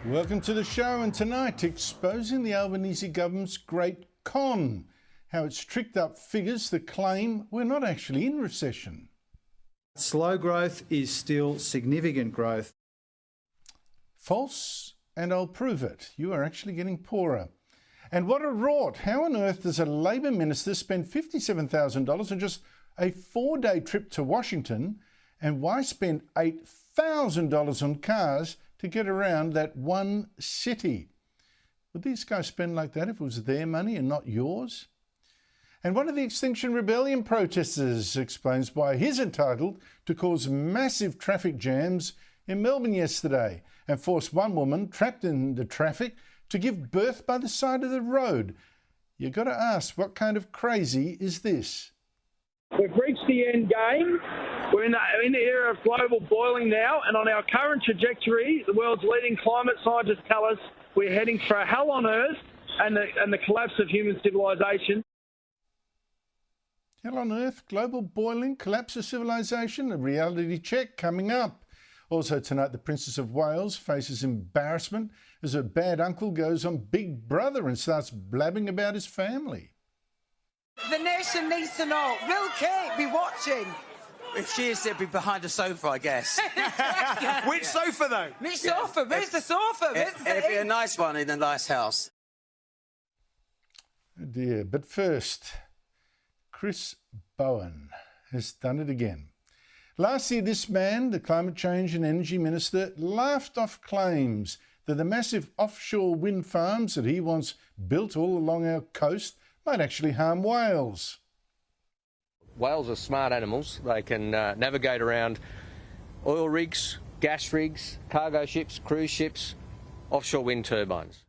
Welcome to the show, and tonight exposing the Albanese government's great con, how it's tricked up figures that claim we're not actually in recession. Slow growth is still significant growth. False, and I'll prove it. You are actually getting poorer. And what a rort. How on earth does a Labor minister spend $57,000 on just a 4-day trip to Washington, and why spend $8,000 on cars to get around that one city? Would these guys spend like that if it was their money and not yours? And one of the Extinction Rebellion protesters explains why he's entitled to cause massive traffic jams in Melbourne yesterday and force one woman trapped in the traffic to give birth by the side of the road. You've got to ask, what kind of crazy is this? We've reached the end game. We're in the era of global boiling now, and on our current trajectory, the world's leading climate scientists tell us we're heading for a hell on earth and the collapse of human civilization. Hell on earth, global boiling, collapse of civilization, a reality check coming up. Also tonight, the Princess of Wales faces embarrassment as her bad uncle goes on Big Brother and starts blabbing about his family. The nation needs to know. Will Kate be watching? If she is, it'd be behind a sofa, I guess. Which sofa, though? Which sofa? Where's the sofa? It'd be a nice one in a nice house. Oh dear, but first, Chris Bowen has done it again. Last year, this man, the Climate Change and Energy Minister, laughed off claims that the massive offshore wind farms that he wants built all along our coast might actually harm whales. Whales are smart animals. They can navigate around oil rigs, gas rigs, cargo ships, cruise ships, offshore wind turbines.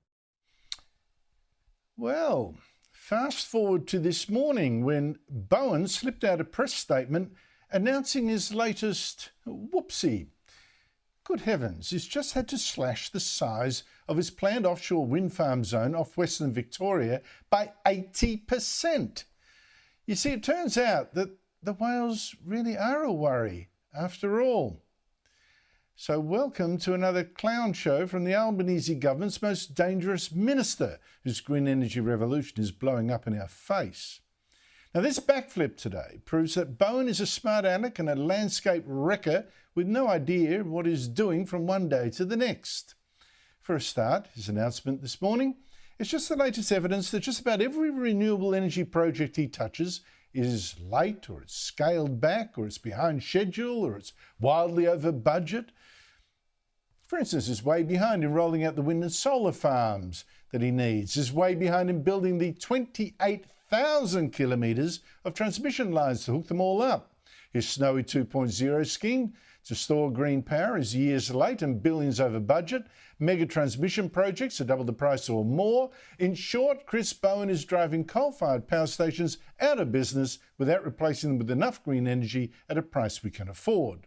Well, fast forward to this morning when Bowen slipped out a press statement announcing his latest whoopsie. Good heavens, he's just had to slash the size of his planned offshore wind farm zone off Western Victoria by 80%. You see, it turns out that the whales really are a worry after all. So welcome to another clown show from the Albanese government's most dangerous minister, whose green energy revolution is blowing up in our face. Now, this backflip today proves that Bowen is a smart aleck and a landscape wrecker with no idea what he's doing from one day to the next. For a start, his announcement this morning is just the latest evidence that just about every renewable energy project he touches is late, or it's scaled back, or it's behind schedule, or it's wildly over budget. For instance, he's way behind in rolling out the wind and solar farms that he needs. He's way behind in building the 28,000 kilometres of transmission lines to hook them all up. His Snowy 2.0 scheme to store green power is years late and billions over budget. Mega transmission projects are double the price or more. In short, Chris Bowen is driving coal-fired power stations out of business without replacing them with enough green energy at a price we can afford.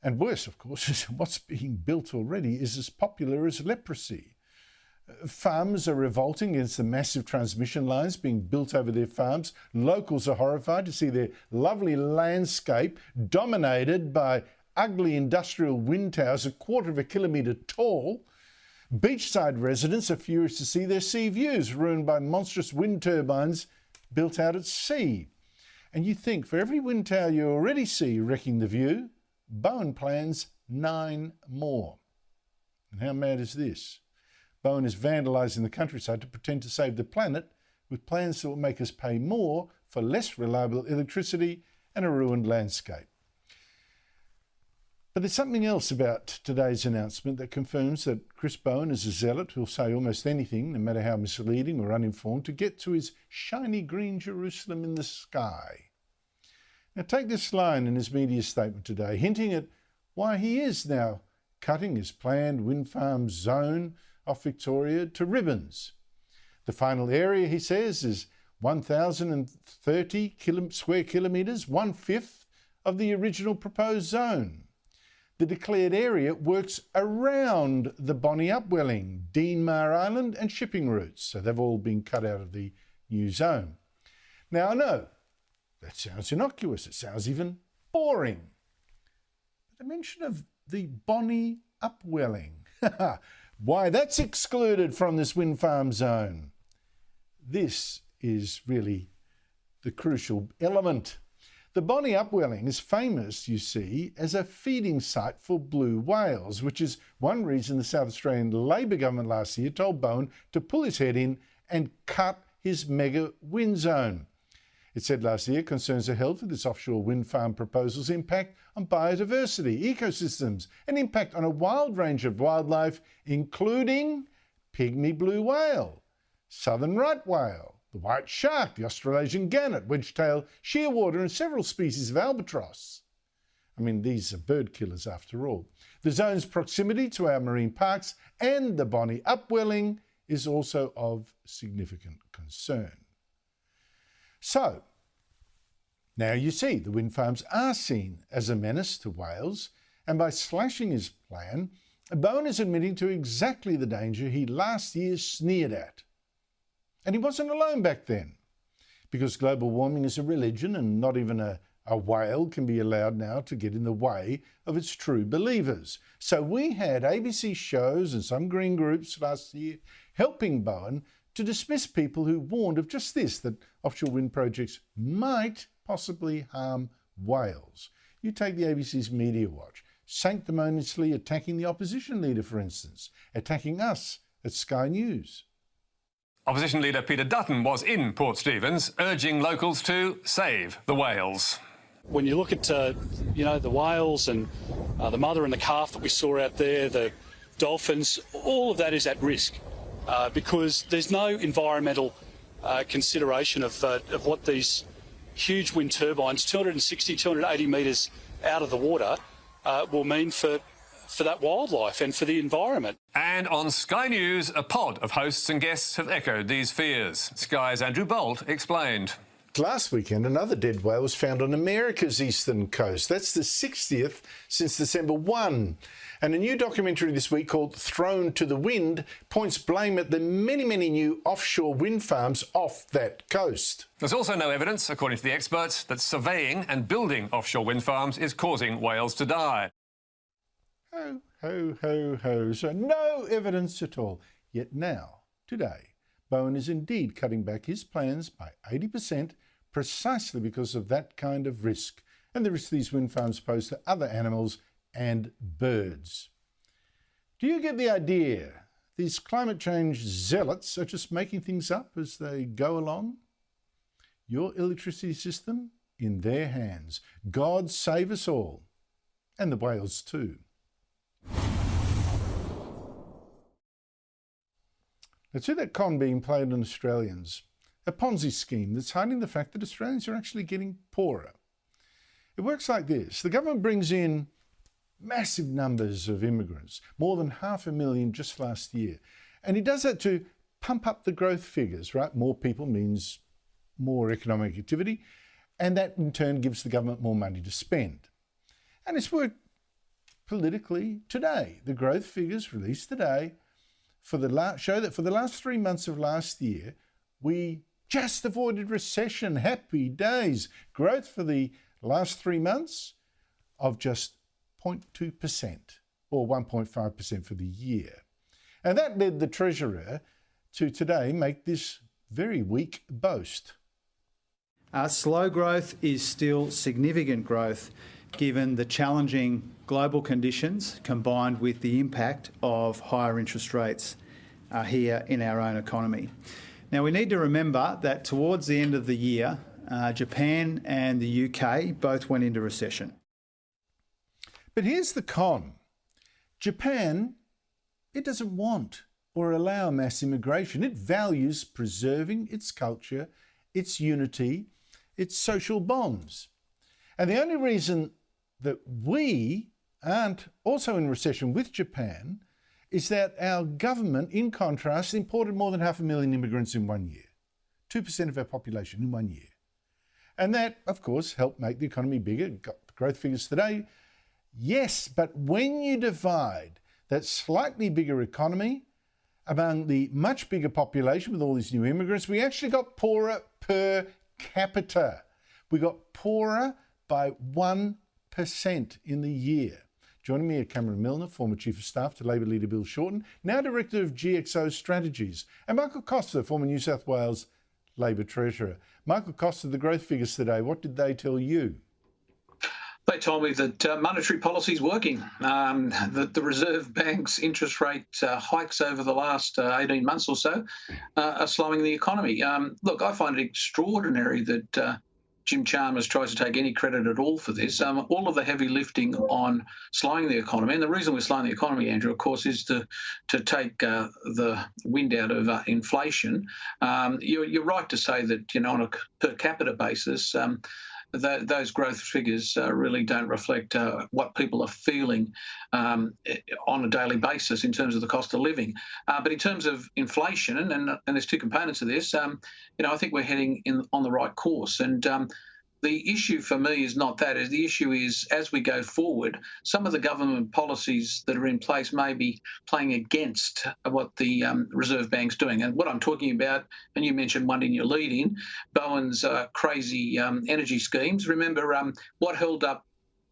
And worse, of course, is what's being built already is as popular as leprosy. Farmers are revolting against the massive transmission lines being built over their farms. Locals are horrified to see their lovely landscape dominated by ugly industrial wind towers 1/4 kilometre tall. Beachside residents are furious to see their sea views ruined by monstrous wind turbines built out at sea. And you think for every wind tower you already see wrecking the view, Bowen plans 9 more. And how mad is this? Bowen is vandalising the countryside to pretend to save the planet with plans that will make us pay more for less reliable electricity and a ruined landscape. But there's something else about today's announcement that confirms that Chris Bowen is a zealot who'll say almost anything, no matter how misleading or uninformed, to get to his shiny green Jerusalem in the sky. Now take this line in his media statement today, hinting at why he is now cutting his planned wind farm zone off Victoria to ribbons. The final area, he says, is 1,030 square kilometres, 1/5 of the original proposed zone. The declared area works around the Bonnie Upwelling, Deanmar Island and shipping routes, so they've all been cut out of the new zone. Now I know, that sounds innocuous, it sounds even boring. But the mention of the Bonnie Upwelling, Why that's excluded from this wind farm zone. This is really the crucial element. The Bonnie upwelling is famous, you see, as a feeding site for blue whales, which is one reason the South Australian Labor government last year told Bowen to pull his head in and cut his mega wind zone. It said last year concerns are held for this offshore wind farm proposal's impact on biodiversity, ecosystems, and impact on a wide range of wildlife, including pygmy blue whale, southern right whale, the white shark, the Australasian gannet, wedge-tailed shearwater, and several species of albatross. I mean, these are bird killers after all. The zone's proximity to our marine parks and the Bonnie upwelling is also of significant concern. So, now you see the wind farms are seen as a menace to whales, and by slashing his plan, Bowen is admitting to exactly the danger he last year sneered at. And he wasn't alone back then, because global warming is a religion and not even a whale can be allowed now to get in the way of its true believers. So we had ABC shows and some green groups last year helping Bowen to dismiss people who warned of just this, that offshore wind projects might possibly harm whales. You take the ABC's Media Watch, sanctimoniously attacking the opposition leader, for instance, attacking us at Sky News. Opposition leader Peter Dutton was in Port Stephens, urging locals to save the whales. When you look at, the whales and the mother and the calf that we saw out there, the dolphins, all of that is at risk because there's no environmental consideration of what these huge wind turbines, 260, 280 metres out of the water, will mean for that wildlife and for the environment. And on Sky News, a pod of hosts and guests have echoed these fears. Sky's Andrew Bolt explained. Last weekend, another dead whale was found on America's eastern coast. That's the 60th since December 1. And a new documentary this week called Thrown to the Wind points blame at the many, many new offshore wind farms off that coast. There's also no evidence, according to the experts, that surveying and building offshore wind farms is causing whales to die. Ho, ho, ho, ho. So no evidence at all. Yet now, today, Bowen is indeed cutting back his plans by 80% precisely because of that kind of risk and the risk these wind farms pose to other animals and birds. Do you get the idea? These climate change zealots are just making things up as they go along? Your electricity system in their hands. God save us all. And the whales too. Now, to that con being played on Australians, a Ponzi scheme that's hiding the fact that Australians are actually getting poorer. It works like this. The government brings in massive numbers of immigrants, more than 500,000 just last year. And it does that to pump up the growth figures, right? More people means more economic activity, and that in turn gives the government more money to spend. And it's worked politically today. The growth figures released today show that for the last 3 months of last year, we just avoided recession. Happy days. Growth for the last 3 months of just 0.2% or 1.5% for the year. And that led the Treasurer to today make this very weak boast. Slow growth is still significant growth given the challenging global conditions combined with the impact of higher interest rates here in our own economy. Now, we need to remember that towards the end of the year, Japan and the UK both went into recession. But here's the con. Japan, it doesn't want or allow mass immigration. It values preserving its culture, its unity, its social bonds. And the only reason that we aren't also in recession with Japan is that our government, in contrast, imported more than 500,000 immigrants in 1 year. 2% of our population in 1 year. And that, of course, helped make the economy bigger. Got the growth figures today. Yes, but when you divide that slightly bigger economy among the much bigger population with all these new immigrants, we actually got poorer per capita. We got poorer by 1% in the year. Joining me are Cameron Milner, former Chief of Staff to Labor leader Bill Shorten, now Director of GXO Strategies, and Michael Costa, former New South Wales Labor Treasurer. Michael Costa, the growth figures today, what did they tell you? They told me that monetary policy is working, that the Reserve Bank's interest rate hikes over the last 18 months or so are slowing the economy. Look, I find it extraordinary that Jim Chalmers tries to take any credit at all for this. All of the heavy lifting on slowing the economy, and the reason we're slowing the economy, Andrew, of course, is to take the wind out of inflation. You're right to say that, on a per capita basis, those growth figures really don't reflect what people are feeling on a daily basis in terms of the cost of living. But in terms of inflation, and there's two components of this, I think we're heading on the right course. And the issue for me is not that. The issue is, as we go forward, some of the government policies that are in place may be playing against what the Reserve Bank's doing. And what I'm talking about, and you mentioned one in your lead-in, Bowen's crazy energy schemes. Remember, what held up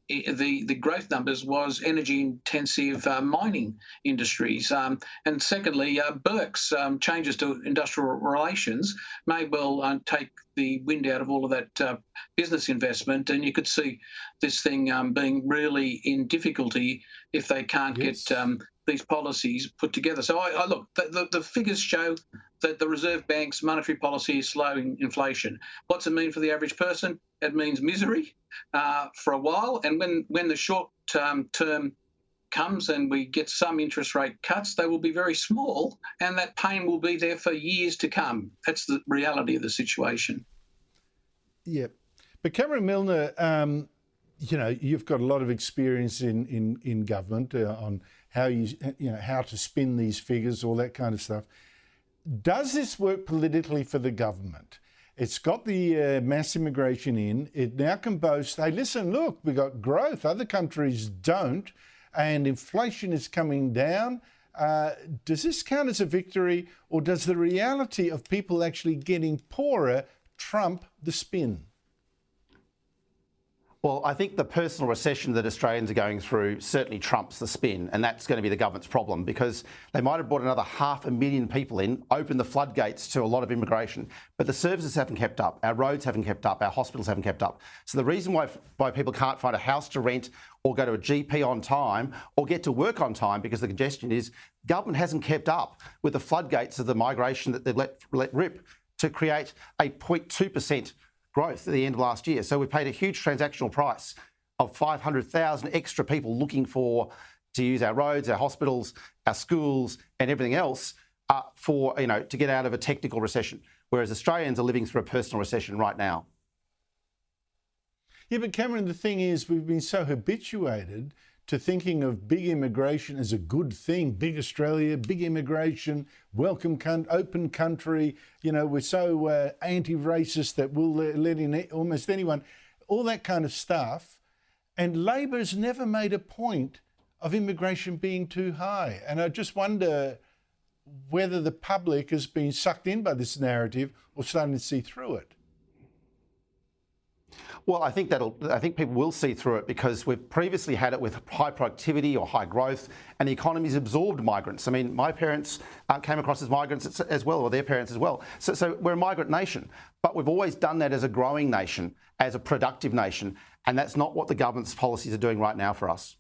the growth numbers was energy-intensive mining industries. And secondly, Burke's changes to industrial relations may well take the wind out of all of that business investment, and you could see this thing being really in difficulty if they can't get these policies put together. So I look, the figures show that the Reserve Bank's monetary policy is slowing inflation. What's it mean for the average person? It means misery for a while, and when the short-term term comes and we get some interest rate cuts, they will be very small, and that pain will be there for years to come. That's the reality of the situation. Yeah. But Cameron Milner, you've got a lot of experience in government on how how to spin these figures, all that kind of stuff. Does this work politically for the government? It's got the mass immigration in. It now can boast, hey, listen, look, we got growth. Other countries don't. And inflation is coming down. Does this count as a victory, or does the reality of people actually getting poorer trump the spin? Well, I think the personal recession that Australians are going through certainly trumps the spin, and that's going to be the government's problem, because they might have brought another 500,000 people in, opened the floodgates to a lot of immigration, but the services haven't kept up, our roads haven't kept up, our hospitals haven't kept up. So the reason why people can't find a house to rent or go to a GP on time or get to work on time because the congestion is government hasn't kept up with the floodgates of the migration that they've let rip to create a 0.2% growth at the end of last year. So we paid a huge transactional price of 500,000 extra people looking to use our roads, our hospitals, our schools and everything else to get out of a technical recession, whereas Australians are living through a personal recession right now. Yeah, but Cameron, the thing is, we've been so habituated to thinking of big immigration as a good thing. Big Australia, big immigration, welcome, open country. We're so anti-racist that we'll let in almost anyone. All that kind of stuff. And Labor's never made a point of immigration being too high. And I just wonder whether the public has been sucked in by this narrative or starting to see through it. Well, I think people will see through it, because we've previously had it with high productivity or high growth, and the economy's absorbed migrants. I mean, my parents came across as migrants as well, or their parents as well. So we're a migrant nation, but we've always done that as a growing nation, as a productive nation, and that's not what the government's policies are doing right now for us.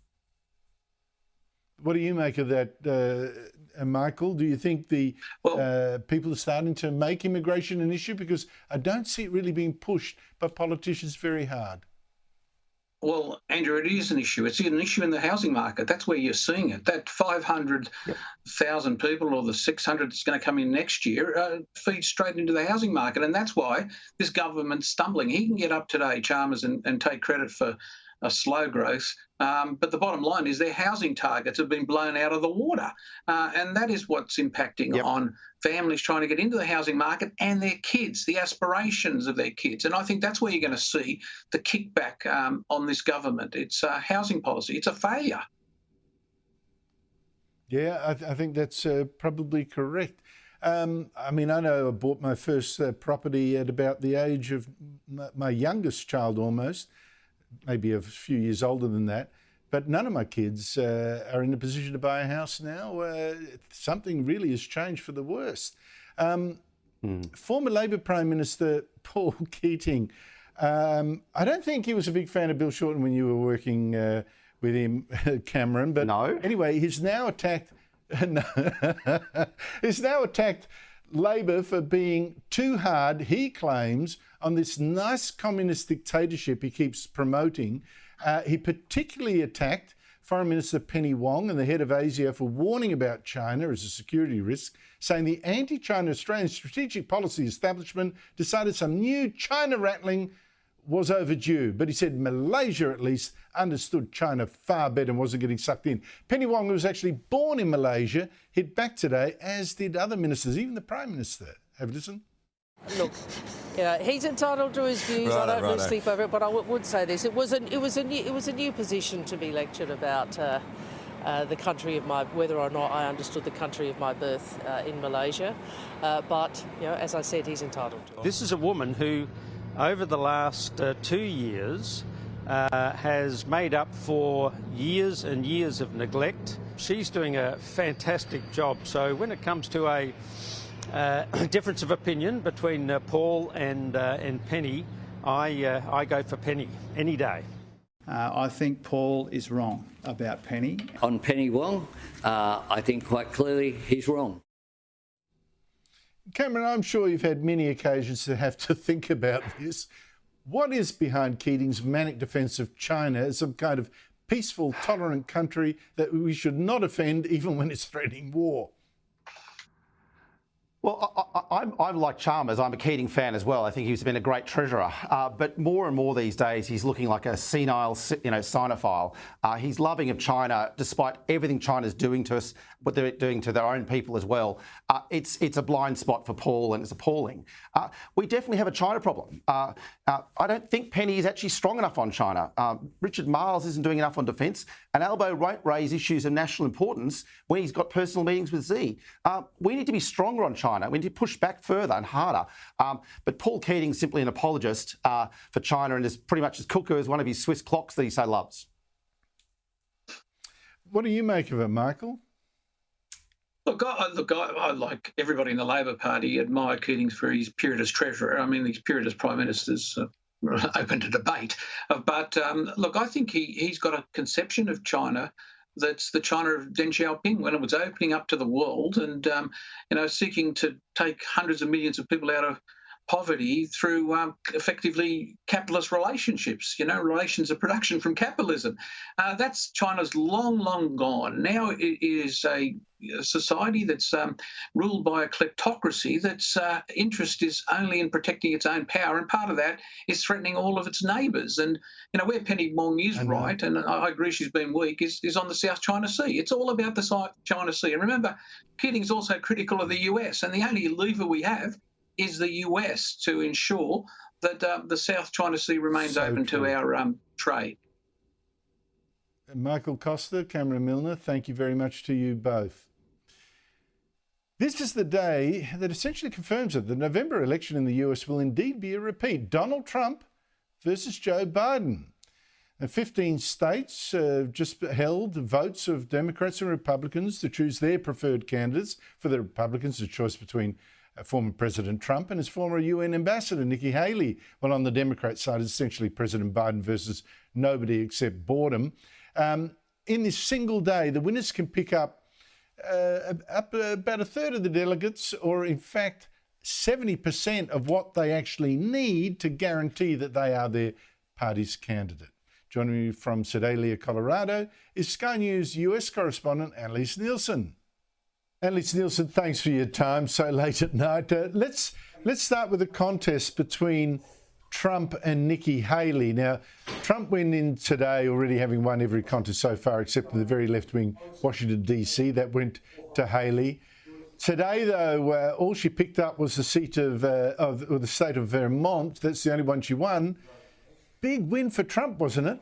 What do you make of that, Michael? Do you think the people are starting to make immigration an issue? Because I don't see it really being pushed by politicians very hard. Well, Andrew, it is an issue. It's an issue in the housing market. That's where you're seeing it. That 500,000 people, or the 600 that's going to come in next year, feeds straight into the housing market. And that's why this government's stumbling. He can get up today, Chalmers, and take credit for a slow growth. But the bottom line is their housing targets have been blown out of the water. And that is what's impacting on families trying to get into the housing market and their kids, the aspirations of their kids. And I think that's where you're going to see the kickback on this government. It's housing policy. It's a failure. Yeah, I think that's probably correct. I know I bought my first property at about the age of my youngest child almost, maybe a few years older than that. but none of my kids are in a position to buy a house now. Something really has changed for the worst. Former Labor Prime Minister Paul Keating, I don't think he was a big fan of Bill Shorten when you were working with him, Cameron. But no. Anyway, he's now attacked. He's now attacked Labor for being too hard, he claims, on this nice communist dictatorship he keeps promoting. He particularly attacked Foreign Minister Penny Wong and the head of ASIO for warning about China as a security risk, saying the anti-China Australian Strategic Policy Establishment decided some new China rattling was overdue. But he said Malaysia at least understood China far better and wasn't getting sucked in. Penny Wong, who was actually born in Malaysia, hit back today, as did other ministers, even the Prime Minister. Have a listen. Look, he's entitled to his views. I don't lose sleep over it, but I would say this: it was a new position to be lectured about the country of whether or not I understood the country of my birth in Malaysia. But as I said, he's entitled to it. This is a woman who, over the last 2 years, has made up for years and years of neglect. She's doing a fantastic job. So when it comes to a difference of opinion between Paul and Penny, I go for Penny any day. I think Paul is wrong about Penny. On Penny Wong, I think quite clearly he's wrong. Cameron, I'm sure you've had many occasions to have to think about this. What is behind Keating's manic defence of China as some kind of peaceful, tolerant country that we should not offend even when it's threatening war? Well, I'm like Chalmers. I'm a Keating fan as well. I think he's been a great treasurer. But more and more these days, he's looking like a senile, Sinophile. He's loving of China, despite everything China's doing to us, what they're doing to their own people as well. It's a blind spot for Paul, and it's appalling. We definitely have a China problem. I don't think Penny is actually strong enough on China. Richard Marles isn't doing enough on defence, and Albo won't raise issues of national importance when he's got personal meetings with Xi. We need to be stronger on China. We need to push back further and harder. But Paul Keating's simply an apologist for China and is pretty much as cuckoo as one of his Swiss clocks that he so loves. What do you make of it, Michael? Look, I like everybody in the Labor Party admire Keating for his period as treasurer. I mean, his period as prime minister's open to debate. But look, I think he's got a conception of China that's the China of Deng Xiaoping when it was opening up to the world and, seeking to take hundreds of millions of people out of poverty through effectively capitalist relationships, relations of production from capitalism. That's China's long, long gone. Now it is a society that's ruled by a kleptocracy that's interest is only in protecting its own power, and part of that is threatening all of its neighbours. And where Penny Wong is right, and I agree she's been weak, is on the South China Sea. It's all about the South China Sea. And remember, Keating's also critical of the US, and the only lever we have is the US to ensure that the South China Sea remains open to our trade. Michael Costa, Cameron Milner, thank you very much to you both. This is the day that essentially confirms that the November election in the US will indeed be a repeat. Donald Trump versus Joe Biden. 15 states just held votes of Democrats and Republicans to choose their preferred candidates. For the Republicans, a choice between former President Trump and his former UN ambassador, Nikki Haley. Well, on the Democrat side, it's essentially President Biden versus nobody except boredom. In this single day, the winners can pick up about a third of the delegates, or in fact 70% of what they actually need to guarantee that they are their party's candidate. Joining me from Sedalia, Colorado, is Sky News US correspondent Annalise Nielsen. Annalise Nielsen, thanks for your time so late at night. Let's start with a contest between Trump and Nikki Haley. Now, Trump went in today already having won every contest so far, except in the very left-wing Washington, D.C. That went to Haley. Today, though, all she picked up was the seat of the state of Vermont. That's the only one she won. Big win for Trump, wasn't it?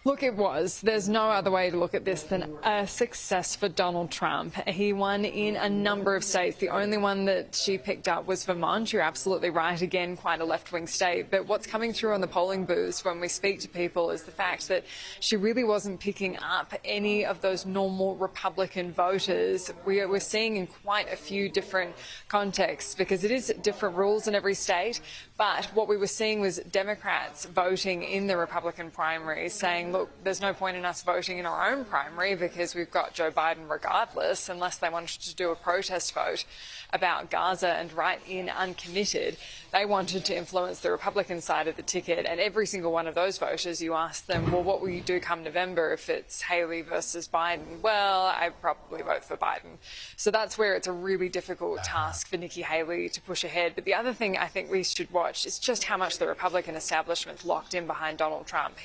Look, it was. There's no other way to look at this than a success for Donald Trump. He won in a number of states. The only one that she picked up was Vermont. You're absolutely right. Again, quite a left-wing state. But what's coming through on the polling booths when we speak to people is the fact that she really wasn't picking up any of those normal Republican voters. We're seeing in quite a few different contexts, because it is different rules in every state. But what we were seeing was Democrats voting in the Republican primaries saying, look, there's no point in us voting in our own primary because we've got Joe Biden regardless, unless they wanted to do a protest vote about Gaza and write in uncommitted. They wanted to influence the Republican side of the ticket, and every single one of those voters, you ask them, well, what will you do come November if it's Haley versus Biden? Well, I'd probably vote for Biden. So that's where it's a really difficult task for Nikki Haley to push ahead. But the other thing I think we should watch is just how much the Republican establishment's locked in behind Donald Trump.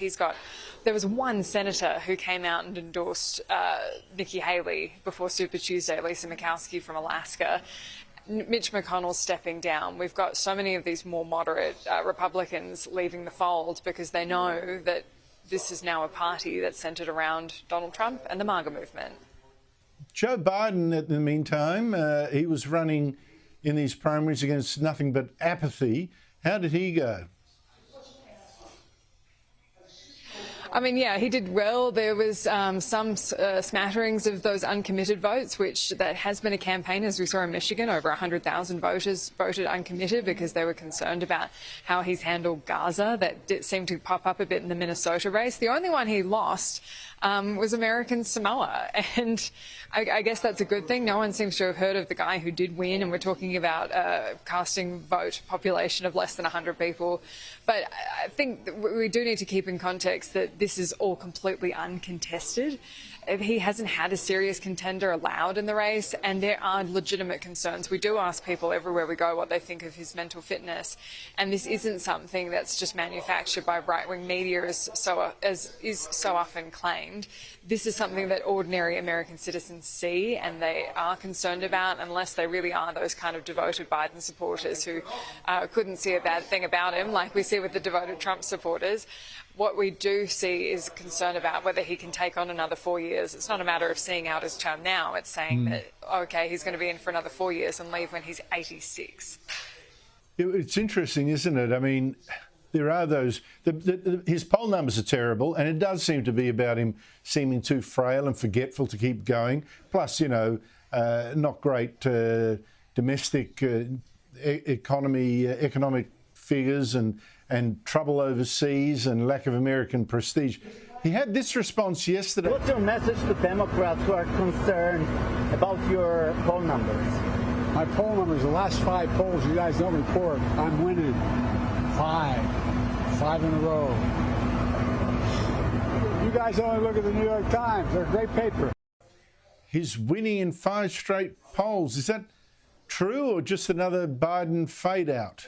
There was one senator who came out and endorsed Nikki Haley before Super Tuesday, Lisa Murkowski from Alaska. Mitch McConnell's stepping down. We've got so many of these more moderate Republicans leaving the fold because they know that this is now a party that's centred around Donald Trump and the MAGA movement. Joe Biden, in the meantime, he was running in these primaries against nothing but apathy. How did he go? I mean, yeah, he did well. There was some smatterings of those uncommitted votes, which that has been a campaign, as we saw in Michigan. Over 100,000 voters voted uncommitted because they were concerned about how he's handled Gaza. That seemed to pop up a bit in the Minnesota race. The only one he lost was American Samoa, and I guess that's a good thing. No one seems to have heard of the guy who did win, and we're talking about a casting vote population of less than 100 people. But I think that we do need to keep in context that this is all completely uncontested. He hasn't had a serious contender allowed in the race, and there are legitimate concerns. We do ask people everywhere we go what they think of his mental fitness, and this isn't something that's just manufactured by right-wing media as is so often claimed. This is something that ordinary American citizens see and they are concerned about, unless they really are those kind of devoted Biden supporters who couldn't see a bad thing about him, like we see with the devoted Trump supporters. What we do see is concern about whether he can take on another 4 years. It's not a matter of seeing out his term now. It's saying that, OK, he's going to be in for another 4 years and leave when he's 86. It's interesting, isn't it? I mean, there are those... his poll numbers are terrible, and it does seem to be about him seeming too frail and forgetful to keep going. Plus, you know, not great domestic economic figures and trouble overseas and lack of American prestige. He had this response yesterday. What's your message to Democrats who are concerned about your poll numbers? My poll numbers, the last 5 polls you guys don't report, I'm winning 5 in a row. You guys only look at the New York Times. They're a great paper. He's winning in 5 straight polls. Is that true or just another Biden fade out?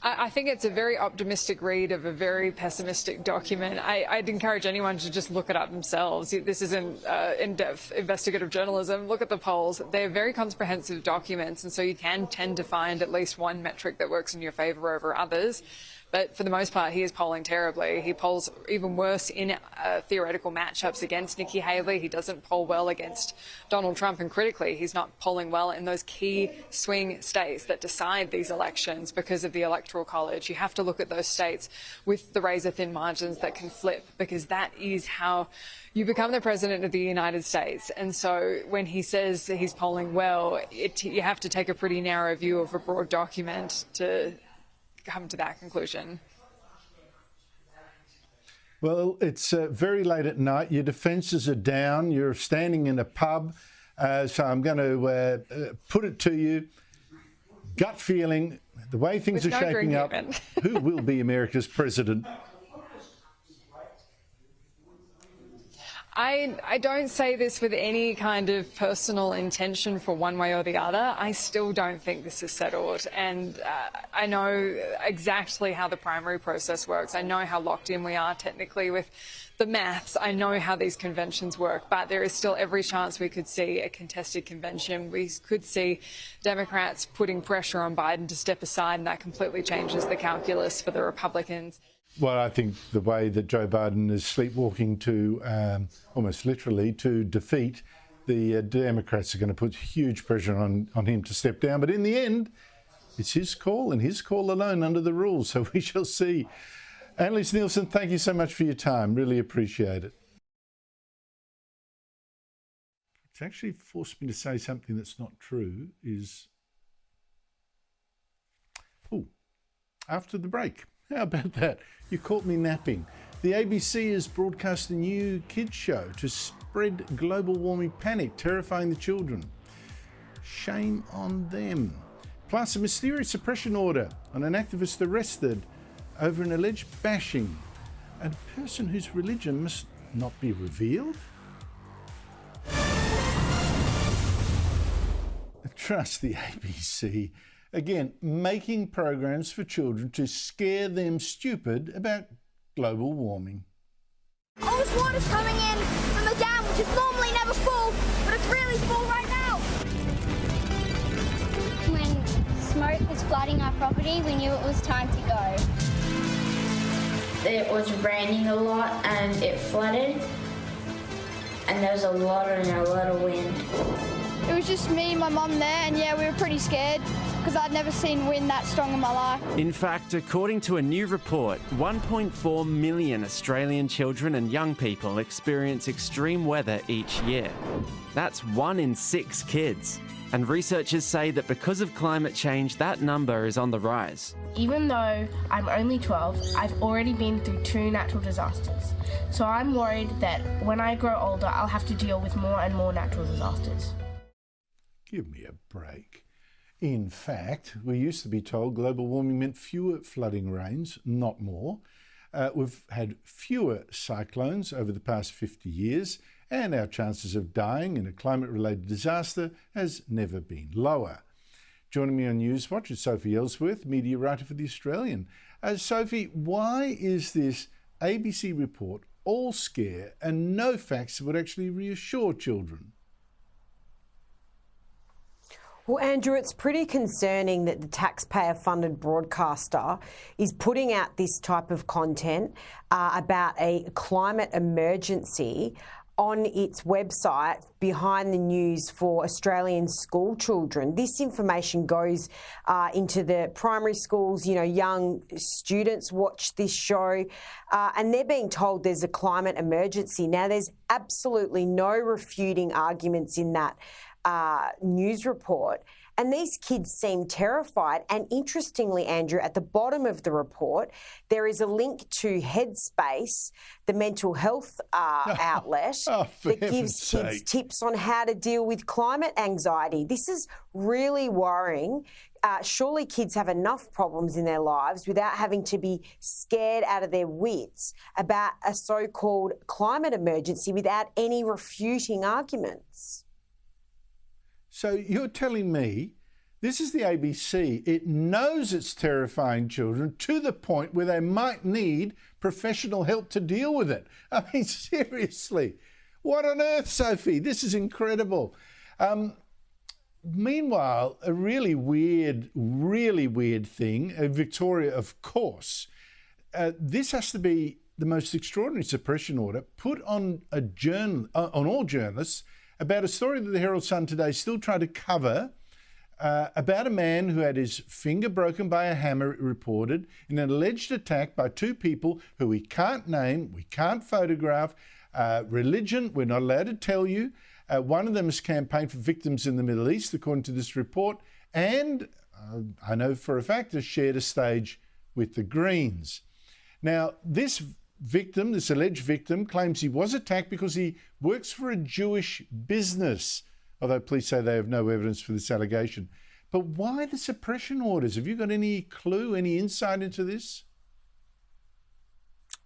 I think it's a very optimistic read of a very pessimistic document. I'd encourage anyone to just look it up themselves. This isn't in-depth investigative journalism. Look at the polls. They're very comprehensive documents, and so you can tend to find at least one metric that works in your favour over others. But for the most part, he is polling terribly. He polls even worse in theoretical matchups against Nikki Haley. He doesn't poll well against Donald Trump, and critically, he's not polling well in those key swing states that decide these elections because of the Electoral College. You have to look at those states with the razor-thin margins that can flip, because that is how you become the president of the United States. And so when he says that he's polling well, you have to take a pretty narrow view of a broad document to come to that conclusion. Well, it's very late at night. Your defences are down. You're standing in a pub. So I'm going to put it to you. Gut feeling, the way things are shaping up, who will be America's president? I don't say this with any kind of personal intention for one way or the other. I still don't think this is settled. And I know exactly how the primary process works. I know how locked in we are technically with the maths. I know how these conventions work. But there is still every chance we could see a contested convention. We could see Democrats putting pressure on Biden to step aside, and that completely changes the calculus for the Republicans. Well, I think the way that Joe Biden is sleepwalking to, almost literally, to defeat, the Democrats are going to put huge pressure on him to step down. But in the end, it's his call and his call alone under the rules. So we shall see. Annalise Nielsen, thank you so much for your time. Really appreciate it. It's actually forced me to say something that's not true is... Oh, after the break. How about that? You caught me napping. The ABC has broadcast a new kids show to spread global warming panic, terrifying the children. Shame on them. Plus, a mysterious suppression order on an activist arrested over an alleged bashing. A person whose religion must not be revealed? Trust the ABC. Again, making programs for children to scare them stupid about global warming. All this water's coming in from the dam, which is normally never full, but it's really full right now. When smoke was flooding our property, we knew it was time to go. It was raining a lot and it flooded, and there was a lot of wind. It was just me and my mum there, and yeah, we were pretty scared because I'd never seen wind that strong in my life. In fact, according to a new report, 1.4 million Australian children and young people experience extreme weather each year. That's 1 in 6 kids. And researchers say that because of climate change, that number is on the rise. Even though I'm only 12, I've already been through 2 natural disasters. So I'm worried that when I grow older, I'll have to deal with more and more natural disasters. Give me a break. In fact, we used to be told global warming meant fewer flooding rains, not more. We've had fewer cyclones over the past 50 years, and our chances of dying in a climate-related disaster has never been lower. Joining me on Newswatch is Sophie Ellsworth, media writer for The Australian. Sophie, why is this ABC report all scare and no facts that would actually reassure children? Well, Andrew, it's pretty concerning that the taxpayer-funded broadcaster is putting out this type of content about a climate emergency on its website behind the news for Australian school children. This information goes into the primary schools. You know, young students watch this show and they're being told there's a climate emergency. Now, there's absolutely no refuting arguments in that news report. And these kids seem terrified. And interestingly, Andrew, at the bottom of the report, there is a link to Headspace, the mental health outlet that gives kids tips on how to deal with climate anxiety. This is really worrying. Surely kids have enough problems in their lives without having to be scared out of their wits about a so-called climate emergency without any refuting arguments. So you're telling me this is the ABC. It knows it's terrifying children to the point where they might need professional help to deal with it. I mean, seriously, what on earth, Sophie? This is incredible. Meanwhile, a really weird thing, Victoria, of course, this has to be the most extraordinary suppression order put on on all journalists about a story that the Herald Sun today still tried to cover about a man who had his finger broken by a hammer, it reported, in an alleged attack by 2 people who we can't name, we can't photograph, religion, we're not allowed to tell you. One of them has campaigned for victims in the Middle East, according to this report, and I know for a fact has shared a stage with the Greens. Now, this alleged victim, claims he was attacked because he works for a Jewish business, although police say they have no evidence for this allegation. But why the suppression orders? Have you got any clue, any insight into this?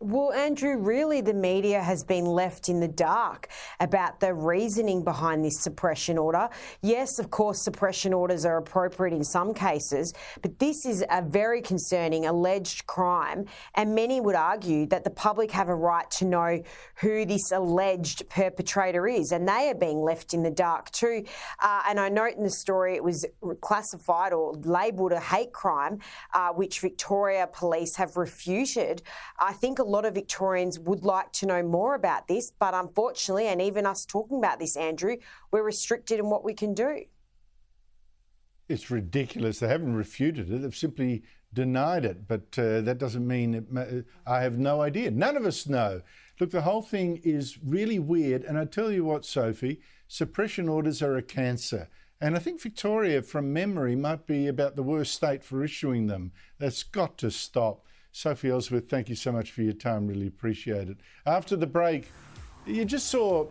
Well, Andrew, really the media has been left in the dark about the reasoning behind this suppression order. Yes, of course, suppression orders are appropriate in some cases, but this is a very concerning alleged crime, and many would argue that the public have a right to know who this alleged perpetrator is, and they are being left in the dark too. And I note in the story it was classified or labelled a hate crime, which Victoria Police have refuted. I think a lot of Victorians would like to know more about this, but unfortunately, and even us talking about this, Andrew, we're restricted in what we can do. It's ridiculous. They haven't refuted it. They've simply denied it. But that doesn't mean I have no idea. None of us know. Look, the whole thing is really weird. And I tell you what, Sophie, suppression orders are a cancer. And I think Victoria, from memory, might be about the worst state for issuing them. That's got to stop. Sophie Ellsworth, thank you so much for your time. Really appreciate it. After the break, you just saw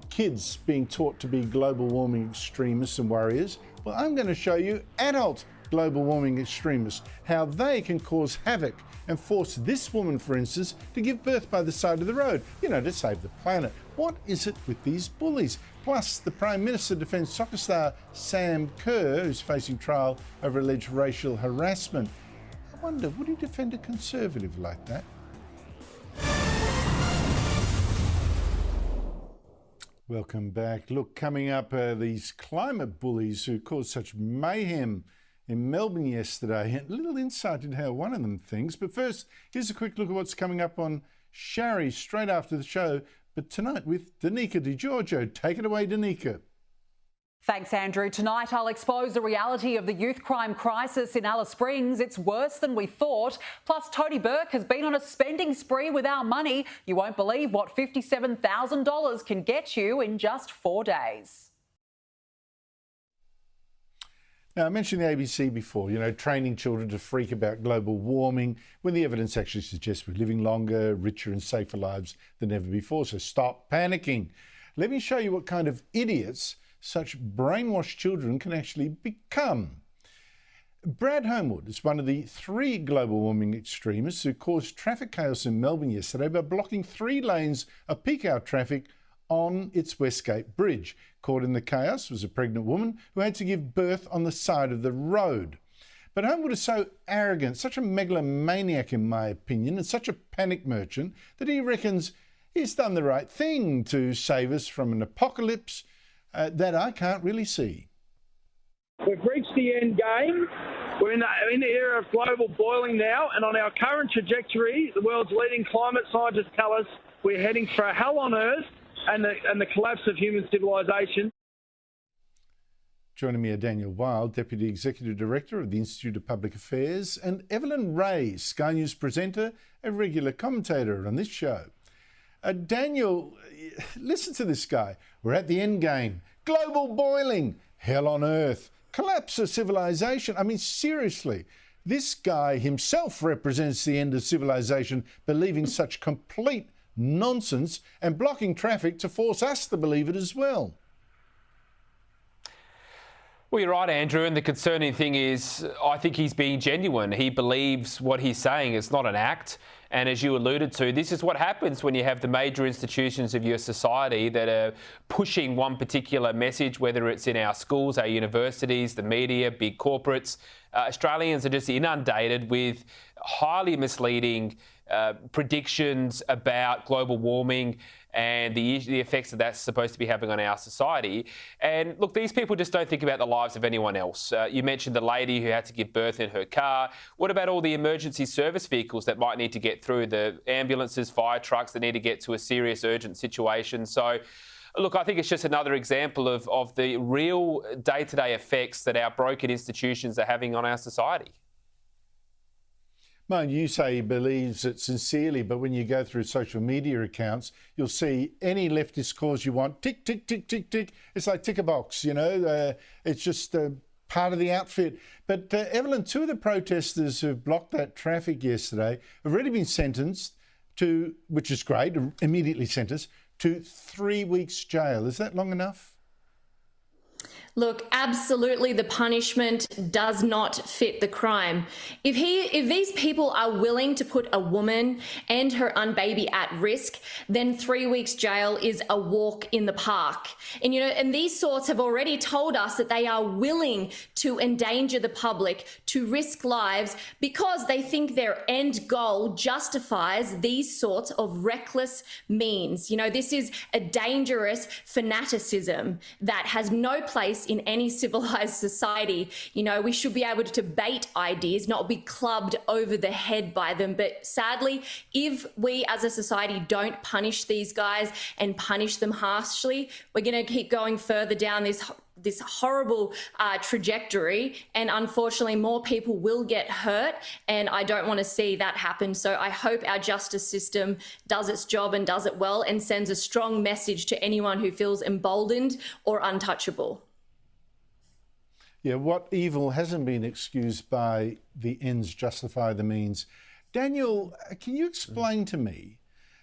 kids being taught to be global warming extremists and warriors. Well, I'm going to show you adult global warming extremists, how they can cause havoc and force this woman, for instance, to give birth by the side of the road, to save the planet. What is it with these bullies? Plus, the Prime Minister defends soccer star Sam Kerr, who's facing trial over alleged racial harassment. I wonder, would he defend a Conservative like that? Welcome back. Look, coming up, these climate bullies who caused such mayhem in Melbourne yesterday. A little insight into how one of them thinks. But first, here's a quick look at what's coming up on Sharry straight after the show. But tonight with Danica Di Giorgio. Take it away, Danica. Thanks, Andrew. Tonight I'll expose the reality of the youth crime crisis in Alice Springs. It's worse than we thought. Plus, Tony Burke has been on a spending spree with our money. You won't believe what $57,000 can get you in just 4 days. Now, I mentioned the ABC before, training children to freak about global warming when the evidence actually suggests we're living longer, richer and safer lives than ever before. So stop panicking. Let me show you what kind of idiots such brainwashed children can actually become. Brad Homewood is one of the 3 global warming extremists who caused traffic chaos in Melbourne yesterday by blocking 3 lanes of peak hour traffic on its Westgate Bridge. Caught in the chaos was a pregnant woman who had to give birth on the side of the road. But Homewood is so arrogant, such a megalomaniac in my opinion, and such a panic merchant that he reckons he's done the right thing to save us from an apocalypse that I can't really see. We've reached the end game. We're in the era of global boiling now, and on our current trajectory, the world's leading climate scientists tell us we're heading for a hell on Earth and the collapse of human civilization. Joining me are Daniel Wild, Deputy Executive Director of the Institute of Public Affairs, and Evelyn Ray, Sky News presenter, a regular commentator on this show. Daniel, listen to this guy. We're at the end game. Global boiling, hell on Earth, collapse of civilization. I mean, seriously, this guy himself represents the end of civilization, believing such complete nonsense and blocking traffic to force us to believe it as well. Well, you're right, Andrew, and the concerning thing is I think he's being genuine. He believes what he's saying. It's not an act. And as you alluded to, this is what happens when you have the major institutions of your society that are pushing one particular message, whether it's in our schools, our universities, the media, big corporates. Australians are just inundated with highly misleading predictions about global warming and the effects that that's supposed to be having on our society. And look, these people just don't think about the lives of anyone else. You mentioned the lady who had to give birth in her car. What about all the emergency service vehicles that might need to get through, the ambulances, fire trucks that need to get to a serious urgent situation? So, look, I think it's just another example of the real day-to-day effects that our broken institutions are having on our society. Mind you say he believes it sincerely, but when you go through social media accounts, you'll see any leftist cause you want, tick, tick, tick, tick, tick. It's like tick a box, it's just part of the outfit. But Evelyn, 2 of the protesters who blocked that traffic yesterday have already been sentenced to, which is great, immediately sentenced to 3 weeks jail. Is that long enough? Look, absolutely the punishment does not fit the crime. If these people are willing to put a woman and her unbaby at risk, then 3 weeks jail is a walk in the park. And, and these sorts have already told us that they are willing to endanger the public, to risk lives, because they think their end goal justifies these sorts of reckless means. This is a dangerous fanaticism that has no place in any civilized society. We should be able to debate ideas, not be clubbed over the head by them. But sadly, if we as a society don't punish these guys and punish them harshly, we're going to keep going further down this horrible trajectory, and unfortunately more people will get hurt, and I don't want to see that happen. So I hope our justice system does its job and does it well and sends a strong message to anyone who feels emboldened or untouchable. Yeah, what evil hasn't been excused by the ends justify the means. Daniel, can you explain to me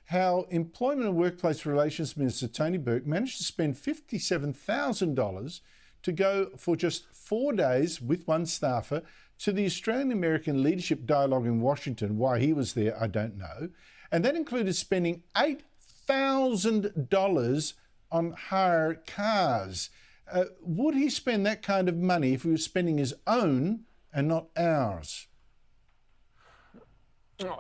how Employment and Workplace Relations Minister Tony Burke managed to spend $57,000 to go for just 4 days with one staffer to the Australian-American Leadership Dialogue in Washington? Why he was there, I don't know. And that included spending $8,000 on hire cars. Would he spend that kind of money if he was spending his own and not ours?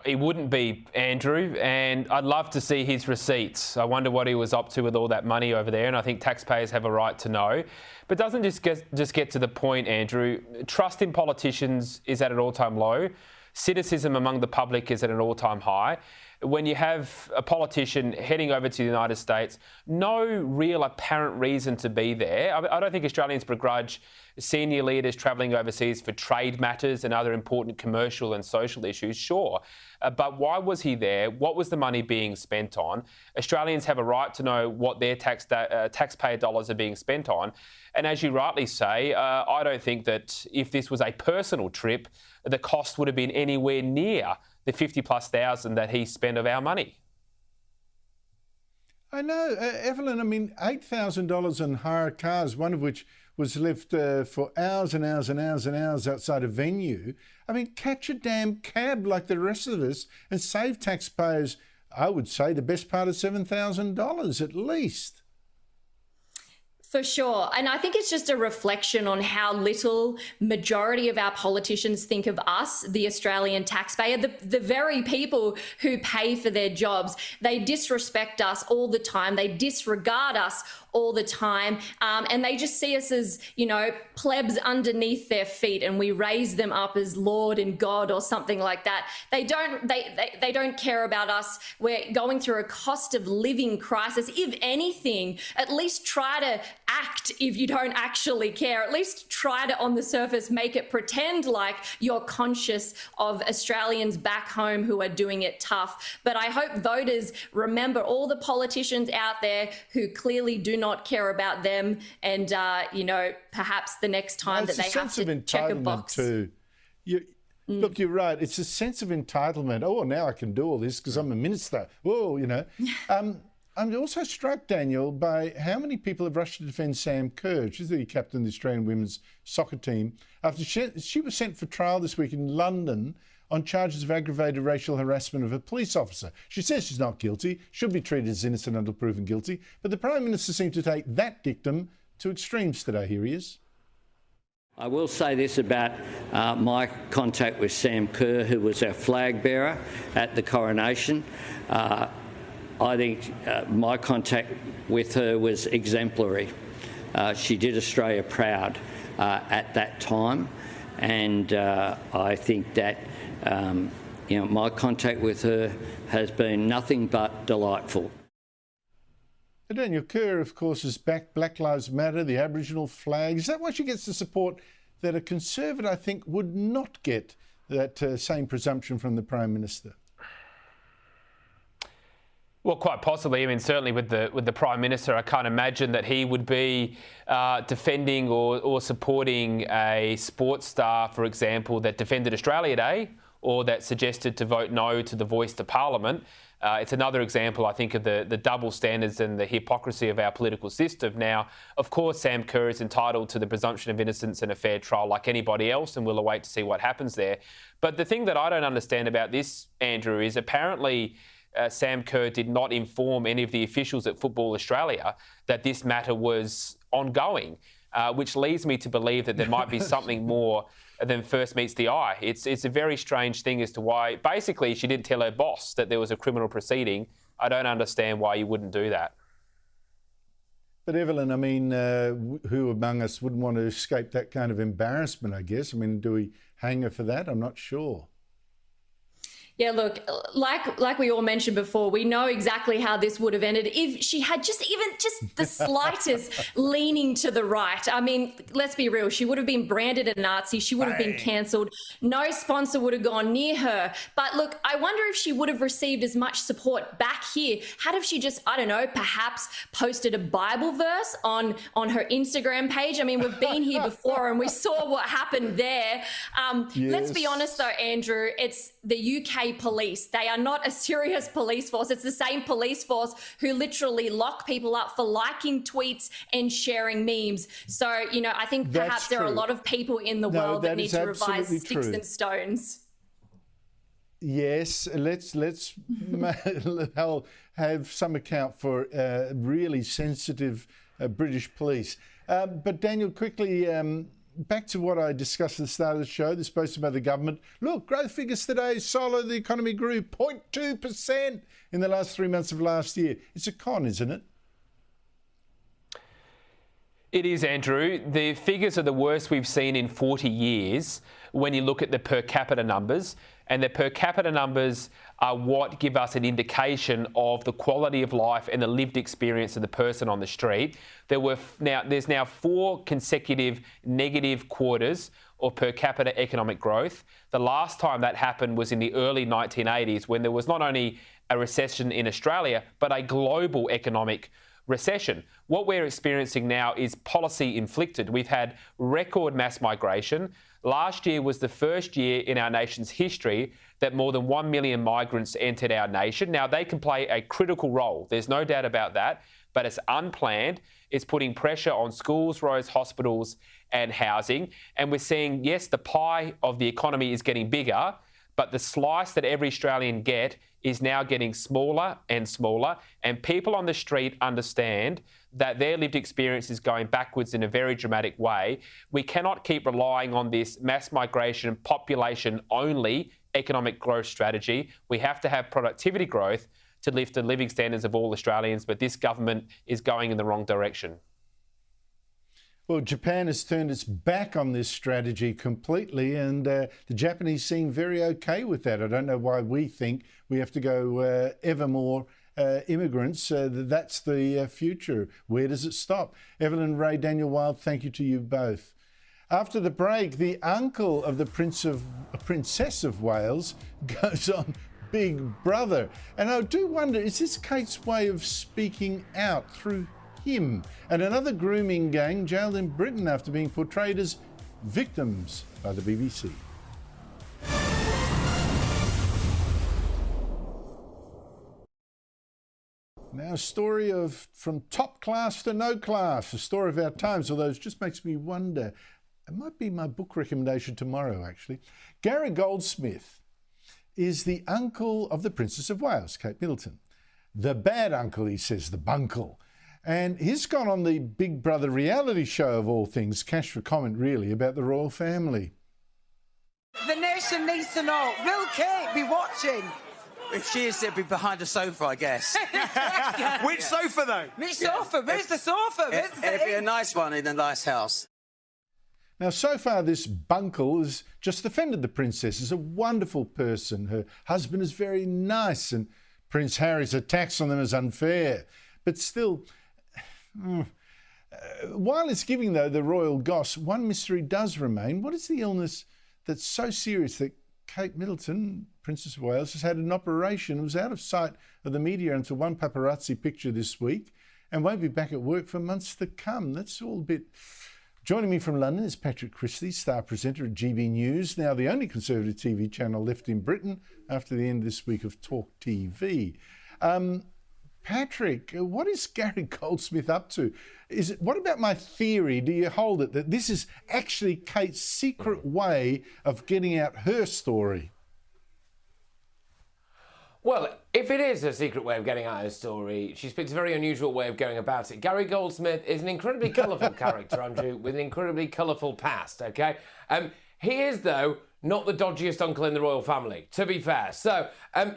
He wouldn't be, Andrew, and I'd love to see his receipts. I wonder what he was up to with all that money over there, and I think taxpayers have a right to know. But doesn't just get to the point, Andrew. Trust in politicians is at an all-time low. Cynicism among the public is at an all-time high. When you have a politician heading over to the United States, no real apparent reason to be there. I don't think Australians begrudge senior leaders travelling overseas for trade matters and other important commercial and social issues, sure. But why was he there? What was the money being spent on? Australians have a right to know what their taxpayer dollars are being spent on. And as you rightly say, I don't think that if this was a personal trip, the cost would have been anywhere near the 50,000+ that he spent of our money. I know, Evelyn, I mean, $8,000 on hire cars, one of which was left for hours and hours and hours and hours outside a venue. I mean, catch a damn cab like the rest of us and save taxpayers, I would say, the best part of $7,000 at least. For sure. And I think it's just a reflection on how little majority of our politicians think of us, the Australian taxpayer, the very people who pay for their jobs. They disrespect us all the time. They disregard us all the time. And they just see us as, plebs underneath their feet, and we raise them up as Lord and God or something like that. They don't care about us. We're going through a cost of living crisis. If anything, at least try to act if you don't actually care. At least try to, on the surface, make it pretend like you're conscious of Australians back home who are doing it tough. But I hope voters remember all the politicians out there who clearly do not care about them, and perhaps the next time that they have to check a box. Look, you're right. It's a sense of entitlement. Oh, now I can do all this because I'm a minister. Whoa, I'm also struck, Daniel, by how many people have rushed to defend Sam Kerr. She's the captain of the Australian women's soccer team, after she was sent for trial this week in London on charges of aggravated racial harassment of a police officer. She says she's not guilty, should be treated as innocent until proven guilty, but the Prime Minister seemed to take that dictum to extremes today. Here he is. I will say this about my contact with Sam Kerr, who was our flag bearer at the coronation. I think my contact with her was exemplary. She did Australia proud at that time, and I think that my contact with her has been nothing but delightful. Daniel Kerr, of course, has backed Black Lives Matter, the Aboriginal flag. Is that why she gets the support that a Conservative, I think, would not get that same presumption from the Prime Minister? Well, quite possibly. I mean, certainly with the Prime Minister, I can't imagine that he would be defending or supporting a sports star, for example, that defended Australia Day or that suggested to vote no to the voice to Parliament. It's another example, I think, of the double standards and the hypocrisy of our political system. Now, of course, Sam Kerr is entitled to the presumption of innocence and a fair trial like anybody else, and we'll await to see what happens there. But the thing that I don't understand about this, Andrew, is apparently Sam Kerr did not inform any of the officials at Football Australia that this matter was ongoing, which leads me to believe that there might be something more than first meets the eye. It's a very strange thing as to why, basically, she didn't tell her boss that there was a criminal proceeding. I don't understand why you wouldn't do that. But Evelyn, I mean, who among us wouldn't want to escape that kind of embarrassment, I guess? I mean, do we hang her for that? I'm not sure. Yeah, look, like we all mentioned before, we know exactly how this would have ended if she had just the slightest leaning to the right. I mean, let's be real. She would have been branded a Nazi. She would have been cancelled. No sponsor would have gone near her. But look, I wonder if she would have received as much support back here. Had if she just, I don't know, perhaps posted a Bible verse on her Instagram page. I mean, we've been here before and we saw what happened there. Let's be honest though, Andrew, it's the UK police. They are not a serious police force. It's the same police force who literally lock people up for liking tweets and sharing memes. So, you know, I think perhaps there are a lot of people in the world that need to revise sticks and stones. Yes, let's have some account for really sensitive British police. But Daniel, quickly, back to what I discussed at the start of the show, this post about the government. Look, growth figures today, solid. The economy grew 0.2% in the last 3 months of last year. It's a con, isn't it? It is, Andrew. The figures are the worst we've seen in 40 years when you look at the per capita numbers. And the per capita numbers are what give us an indication of the quality of life and the lived experience of the person on the street. There's now 4 consecutive negative quarters of per capita economic growth. The last time that happened was in the early 1980s, when there was not only a recession in Australia, but a global economic recession. What we're experiencing now is policy inflicted. We've had record mass migration. Last year was the first year in our nation's history that more than 1 million migrants entered our nation. Now, they can play a critical role. There's no doubt about that, but it's unplanned. It's putting pressure on schools, roads, hospitals, and housing. And we're seeing, yes, the pie of the economy is getting bigger, but the slice that every Australian get is now getting smaller and smaller, and people on the street understand that their lived experience is going backwards in a very dramatic way. We cannot keep relying on this mass migration, population-only economic growth strategy. We have to have productivity growth to lift the living standards of all Australians, but this government is going in the wrong direction. Well, Japan has turned its back on this strategy completely, and the Japanese seem very okay with that. I don't know why we think we have to go ever more immigrants. That's the future. Where does it stop? Evelyn Ray, Daniel Wild, thank you to you both. After the break, the uncle of the Princess of Wales goes on Big Brother. And I do wonder, is this Kate's way of speaking out through him? And another grooming gang jailed in Britain after being portrayed as victims by the BBC. Now, a story of from top class to no class, a story of our times, although it just makes me wonder. It might be my book recommendation tomorrow, actually. Gary Goldsmith is the uncle of the Princess of Wales, Kate Middleton. The bad uncle, he says, the bunkle. And he's gone on the Big Brother reality show of all things, cash for comment really, about the royal family. The nation needs to know, will Kate be watching? If she is, it'd be behind a sofa, I guess. Which sofa, though? Which sofa? Where's the sofa? It'd be a nice one in a nice house. Now, so far, this bunkle has just offended the princess as a wonderful person. Her husband is very nice, and Prince Harry's attacks on them is unfair. But still, while it's giving, though, the royal goss, one mystery does remain. What is the illness that's so serious that Kate Middleton, Princess of Wales, has had an operation and was out of sight of the media until one paparazzi picture this week and won't be back at work for months to come? That's all a bit Joining me from London is Patrick Christie, star presenter at GB News, now the only Conservative TV channel left in Britain after the end this week of Talk TV. Patrick, what is Gary Goldsmith up to? What about my theory? Do you hold it that this is actually Kate's secret way of getting out her story? Well, if it is a secret way of getting out her story, she's picked a very unusual way of going about it. Gary Goldsmith is an incredibly colourful character, Andrew, with an incredibly colourful past, OK? He is, though, not the dodgiest uncle in the royal family, to be fair. So,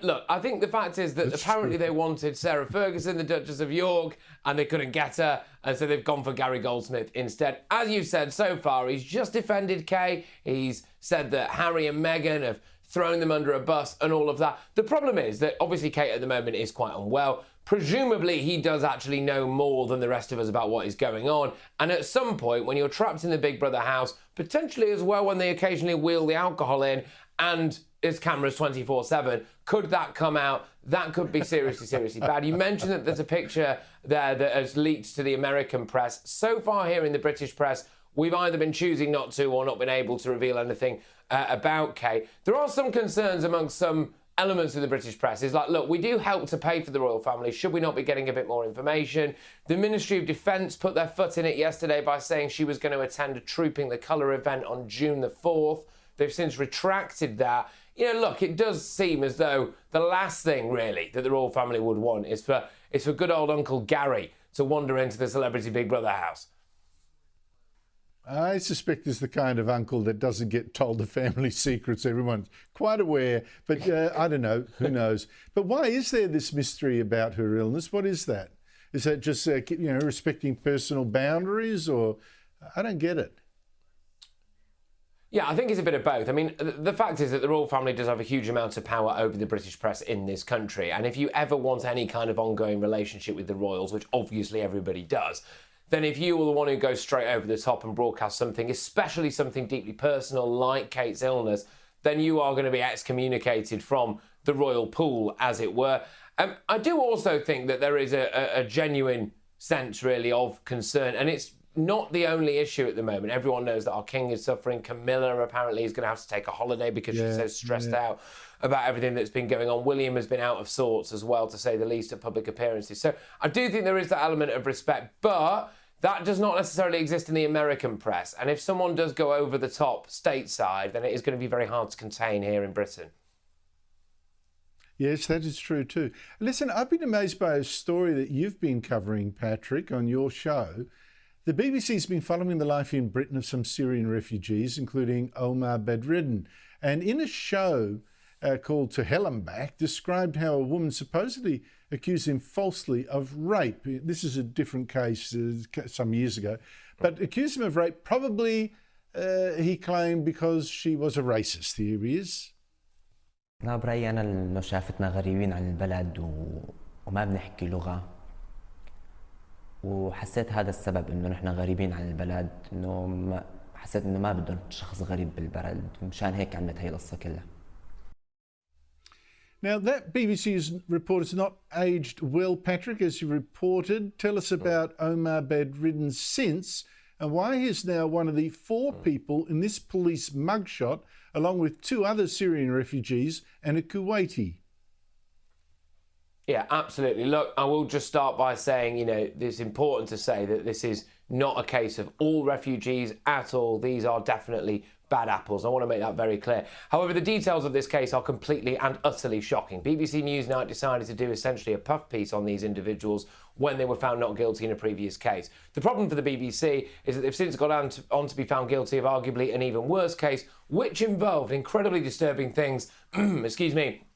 look, I think the fact is that apparently they wanted Sarah Ferguson, the Duchess of York, and they couldn't get her, and so they've gone for Gary Goldsmith instead. As you said, so far, he's just defended Kay. He's said that Harry and Meghan have thrown them under a bus and all of that. The problem is that obviously Kate at the moment is quite unwell. Presumably he does actually know more than the rest of us about what is going on. And at some point, when you're trapped in the Big Brother house, potentially as well when they occasionally wheel the alcohol in and it's cameras 24/7, could that come out? That could be seriously, seriously bad. You mentioned that there's a picture there that has leaked to the American press. So far here in the British press, we've either been choosing not to or not been able to reveal anything about Kate. There are some concerns amongst some elements of the British press. It's like, look, we do help to pay for the royal family. Should we not be getting a bit more information? The Ministry of Defence put their foot in it yesterday by saying she was going to attend a Trooping the Colour event on June the 4th. They've since retracted that. You know, look, it does seem as though the last thing, really, that the royal family would want is for good old Uncle Gary to wander into the Celebrity Big Brother house. I suspect is the kind of uncle that doesn't get told the family secrets. Everyone's quite aware, but I don't know, who knows. But why is there this mystery about her illness? What is that? Is that just, respecting personal boundaries, or I don't get it. Yeah, I think it's a bit of both. I mean, the fact is that the royal family does have a huge amount of power over the British press in this country. And if you ever want any kind of ongoing relationship with the royals, which obviously everybody does, then if you are the one who goes straight over the top and broadcasts something, especially something deeply personal like Kate's illness, then you are going to be excommunicated from the royal pool, as it were. I do also think that there is a genuine sense, really, of concern, and it's not the only issue at the moment. Everyone knows that our king is suffering. Camilla apparently is going to have to take a holiday because she's so stressed out about everything that's been going on. William has been out of sorts as well, to say the least, at public appearances. So I do think there is that element of respect, but that does not necessarily exist in the American press. And if someone does go over the top stateside, then it is going to be very hard to contain here in Britain. Yes, that is true too. Listen, I've been amazed by a story that you've been covering, Patrick, on your show. The BBC's been following the life in Britain of some Syrian refugees, including Omar Bedreddin. And in a show called To Hell and Back, described how a woman supposedly accused him falsely of rape. This is a different case some years ago, but accused him of rape, probably, he claimed, because she was a racist. Here he is. أنا برأيي أنا إنه شافتنا غريبين عن البلد وما بنحكي لغة، وحسيت هذا السبب إنه نحن غريبين عن البلد، إنه حسيت إنه ما بدهم شخص غريب بالبلد، مشان هيك عملت هي القصة كلها. Now, that BBC's report is not aged well, Patrick, as you reported. Tell us about Omar Bedreddin since, and why he is now one of the 4 people in this police mugshot, along with 2 other Syrian refugees and a Kuwaiti. Yeah, absolutely. Look, I will just start by saying, it's important to say that this is not a case of all refugees at all. These are definitely bad apples. I want to make that very clear. However, the details of this case are completely and utterly shocking. BBC Newsnight decided to do essentially a puff piece on these individuals when they were found not guilty in a previous case. The problem for the BBC is that they've since gone on to be found guilty of arguably an even worse case, which involved incredibly disturbing things, excuse me,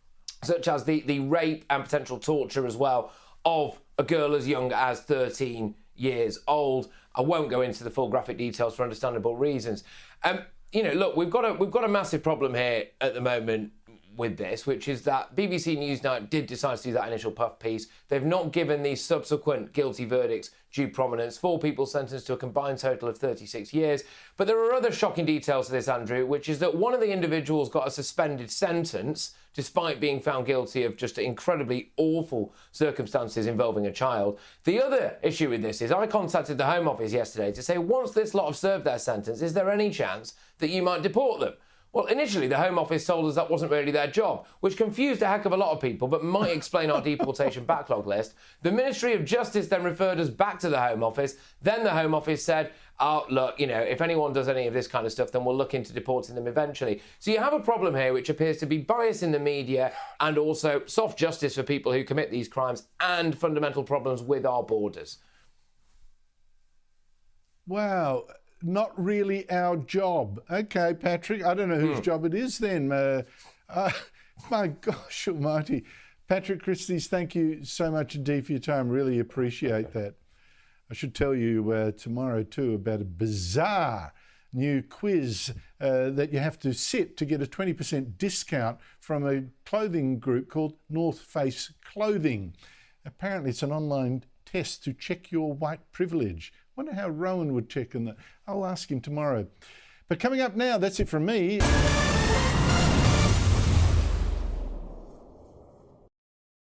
such as the rape and potential torture as well of a girl as young as 13 years old. I won't go into the full graphic details for understandable reasons. Look, we've got a massive problem here at the moment with this, which is that BBC Newsnight did decide to do that initial puff piece. They've not given these subsequent guilty verdicts due prominence. 4 people sentenced to a combined total of 36 years. But there are other shocking details to this, Andrew, which is that one of the individuals got a suspended sentence despite being found guilty of just incredibly awful circumstances involving a child. The other issue with this is I contacted the Home Office yesterday to say, once this lot have served their sentence, is there any chance that you might deport them? Well, initially, the Home Office told us that wasn't really their job, which confused a heck of a lot of people, but might explain our deportation backlog list. The Ministry of Justice then referred us back to the Home Office. Then the Home Office said, oh, look, you know, if anyone does any of this kind of stuff, then we'll look into deporting them eventually. So you have a problem here which appears to be bias in the media and also soft justice for people who commit these crimes and fundamental problems with our borders. Wow. Not really our job. Okay, Patrick, I don't know whose job it is then. My gosh almighty. Patrick Christie's, thank you so much indeed for your time. Really appreciate that. I should tell you tomorrow too about a bizarre new quiz that you have to sit to get a 20% discount from a clothing group called North Face Clothing. Apparently it's an online test to check your white privilege. Wonder how Rowan would check on that. I'll ask him tomorrow. But coming up now, that's it from me.